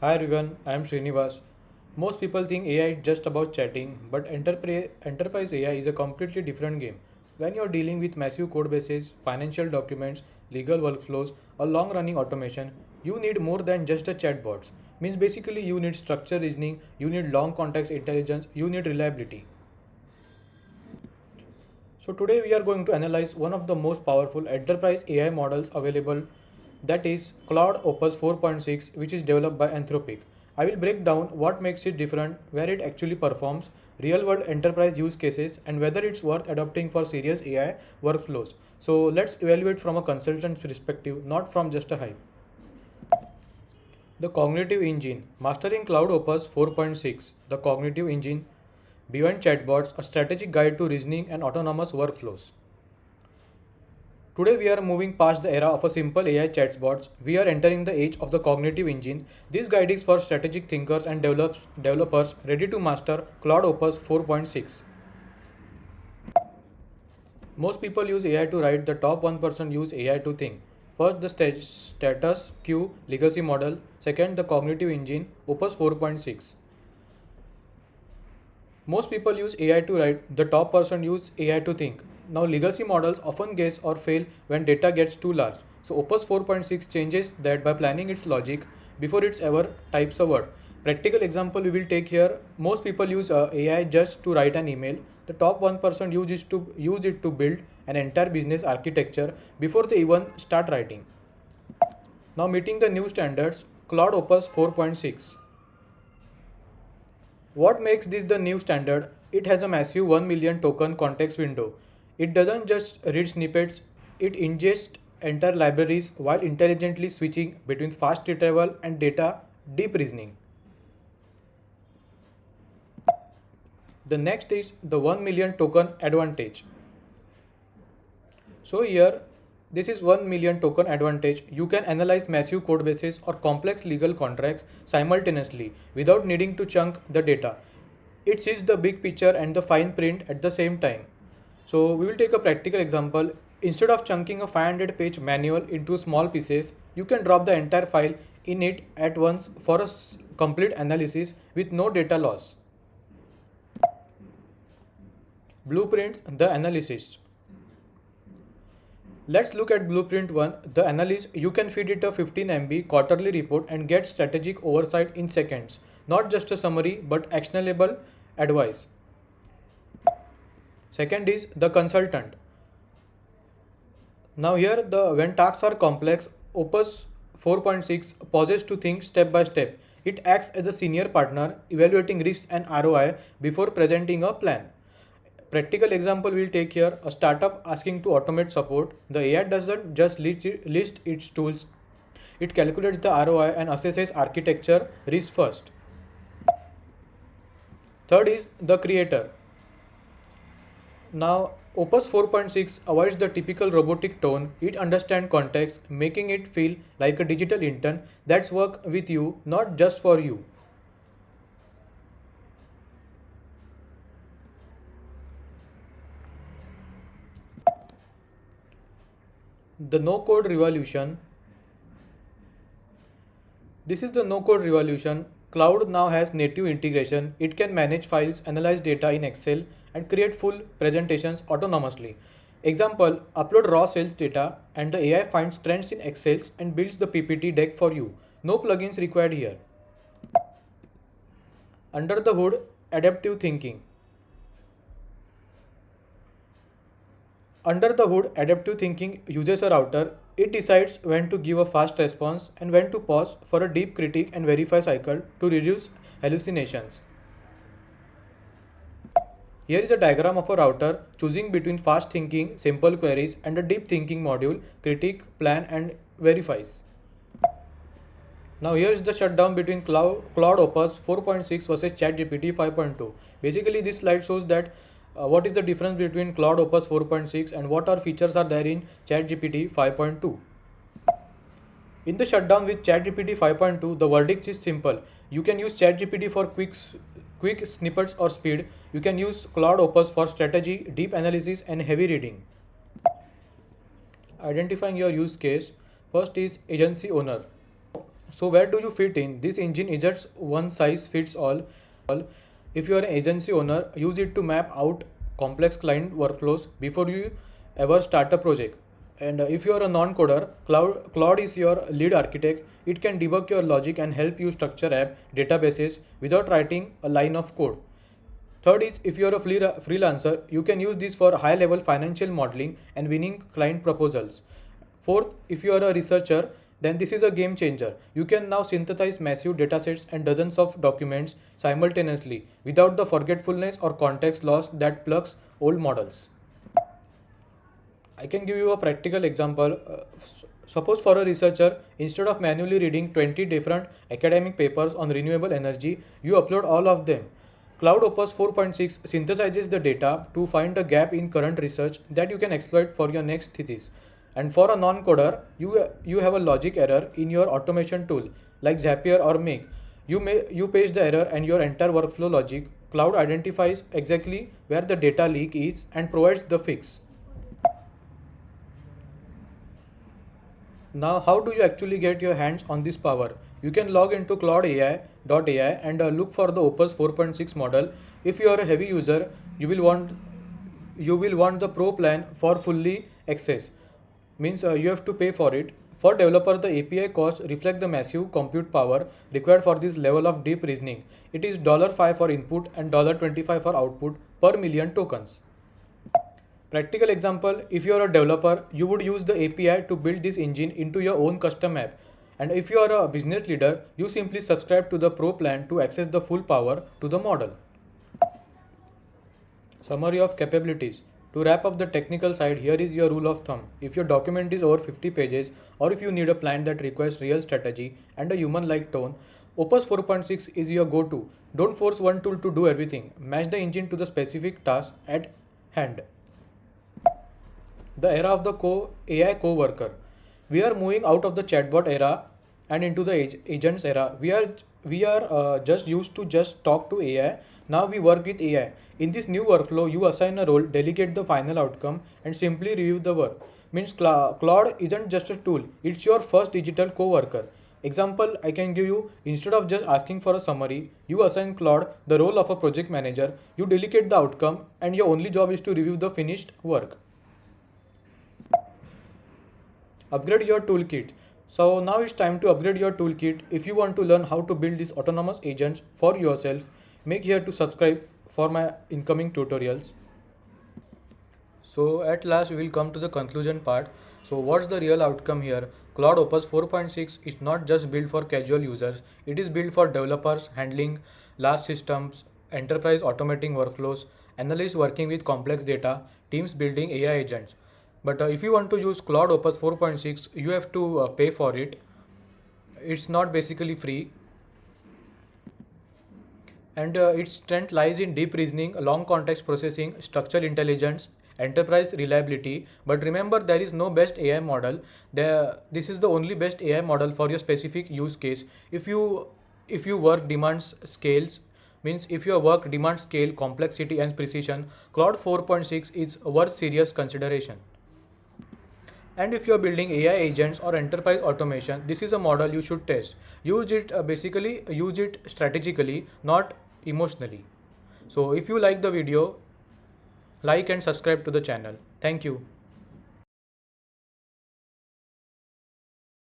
Hi everyone, I am Srinivas. Most people think AI is just about chatting, but enterprise AI is a completely different game. When you're dealing with massive code bases, financial documents, legal workflows, or long running automation, you need more than just a chatbot. Means basically you need structured reasoning, you need long context intelligence, you need reliability. So today we are going to analyze one of the most powerful enterprise AI models available, that is Claude Opus 4.6, which is developed by Anthropic. I will break down what makes it different, where it actually performs, real world enterprise use cases, and whether it's worth adopting for serious AI workflows. So let's evaluate from a consultant's perspective, not from just a hype. The Cognitive Engine, Mastering Cloud Opus 4.6, the Cognitive Engine, Beyond Chatbots, a strategic guide to reasoning and autonomous workflows. Today we are moving past the era of a simple AI chatbots. We are entering the age of the cognitive engine. This guide is for strategic thinkers and developers ready to master Claude Opus 4.6. Most people use AI to write, the top 1% use AI to think. First, the status quo legacy model. Second, the cognitive engine, Opus 4.6. Most people use AI to write, the top person use AI to think. Now, legacy models often guess or fail when data gets too large. So, Opus 4.6 changes that by planning its logic before it's ever types a word. Practical example we will take here. Most people use AI just to write an email. The top 1% use it to build an entire business architecture before they even start writing. Now, meeting the new standards, Claude Opus 4.6. What makes this the new standard? It has a massive 1 million token context window. It doesn't just read snippets, it ingests entire libraries while intelligently switching between fast retrieval and data deep reasoning. The next is the 1 million token advantage. So here, this is 1 million token advantage. You can analyze massive code bases or complex legal contracts simultaneously without needing to chunk the data. It sees the big picture and the fine print at the same time. So we will take a practical example. Instead of chunking a 500 page manual into small pieces, you can drop the entire file in it at once for a complete analysis with no data loss. Blueprint the analysis. Let's look at blueprint 1, the analysis. You can feed it a 15 MB quarterly report and get strategic oversight in seconds. Not just a summary, but actionable advice. Second is the consultant. Now here when tasks are complex, Opus 4.6 pauses to think step by step. It acts as a senior partner, evaluating risks and ROI before presenting a plan. Practical example we'll take here, a startup asking to automate support. The AI doesn't just list its tools, it calculates the ROI and assesses architecture risk first. Third is the creator. Now, Opus 4.6 avoids the typical robotic tone. It understands context, making it feel like a digital intern that's work with you, not just for you. The no code revolution. This is the no code revolution. Cloud now has native integration. It can manage files, analyze data in Excel, and create full presentations autonomously. Example, upload raw sales data and the AI finds trends in Excel and builds the PPT deck for you. No plugins required here. Under the hood, adaptive thinking. Under the hood, adaptive thinking uses a router. It decides when to give a fast response and when to pause for a deep critique and verify cycle to reduce hallucinations. Here is a diagram of a router choosing between fast thinking, simple queries, and a deep thinking module, critique, plan, and verifies. Now here is the shutdown between Claude Opus 4.6 versus ChatGPT 5.2. Basically, this slide shows that what is the difference between Claude Opus 4.6 and what are features are there in ChatGPT 5.2. In the shutdown with ChatGPT 5.2, the verdict is simple. You can use ChatGPT for quick snippets or speed. You can use Claude Opus for strategy, deep analysis, and heavy reading. Identifying your use case. First is agency owner. So where do you fit in? This engine isn't one size fits all. If you are an agency owner, use it to map out complex client workflows before you ever start a project. And if you are a non-coder, Claude is your lead architect. It can debug your logic and help you structure app databases without writing a line of code. Third is, if you are a freelancer, you can use this for high level financial modeling and winning client proposals. Fourth, if you are a researcher, then this is a game changer. You can now synthesize massive datasets and dozens of documents simultaneously without the forgetfulness or context loss that plugs old models. I can give you a practical example. Suppose for a researcher, instead of manually reading 20 different academic papers on renewable energy, you upload all of them. Claude Opus 4.6 synthesizes the data to find a gap in current research that you can exploit for your next thesis. And for a non-coder, you have a logic error in your automation tool like Zapier or Make. You paste the error and your entire workflow logic. Cloud identifies exactly where the data leak is and provides the fix. Now, how do you actually get your hands on this power? You can log into cloud.ai and look for the Opus 4.6 model. If you are a heavy user, you will want the Pro plan for fully access. Means you have to pay for it. For developers, the API costs reflect the massive compute power required for this level of deep reasoning. It is $5 for input and $25 for output per million tokens. Practical example, if you are a developer, you would use the API to build this engine into your own custom app. And if you are a business leader, you simply subscribe to the Pro plan to access the full power to the model. Summary of capabilities. To wrap up the technical side, here is your rule of thumb. If your document is over 50 pages or if you need a plan that requires real strategy and a human-like tone, Opus 4.6 is your go-to. Don't force one tool to do everything. Match the engine to the specific task at hand. The era of the AI co-worker. We are moving out of the chatbot era and into the agents era. We are just used to just talk to AI. Now we work with AI. In this new workflow, you assign a role, delegate the final outcome, and simply review the work. Means Claude isn't just a tool; it's your first digital co-worker. Example I can give you: instead of just asking for a summary, you assign Claude the role of a project manager. You delegate the outcome, and your only job is to review the finished work. Upgrade your toolkit. So now it's time to upgrade your toolkit. If you want to learn how to build these autonomous agents for yourself, make sure to subscribe for my incoming tutorials. So at last we will come to the conclusion part. So what's the real outcome here? Claude Opus 4.6 is not just built for casual users. It is built for developers handling large systems, enterprise automating workflows, analysts working with complex data, teams building AI agents. But if you want to use Claude Opus 4.6, you have to pay for it. It's not basically free. And its strength lies in deep reasoning, long context processing, structural intelligence, enterprise reliability. But remember, there is no best AI model. This is the only best AI model for your specific use case. If you work demands scales, means if your work demands scale, complexity, and precision, Claude 4.6 is worth serious consideration. And if you are building AI agents or enterprise automation, this is a model you should test. Use it strategically, not emotionally. So if you like the video, like and subscribe to the channel. Thank you.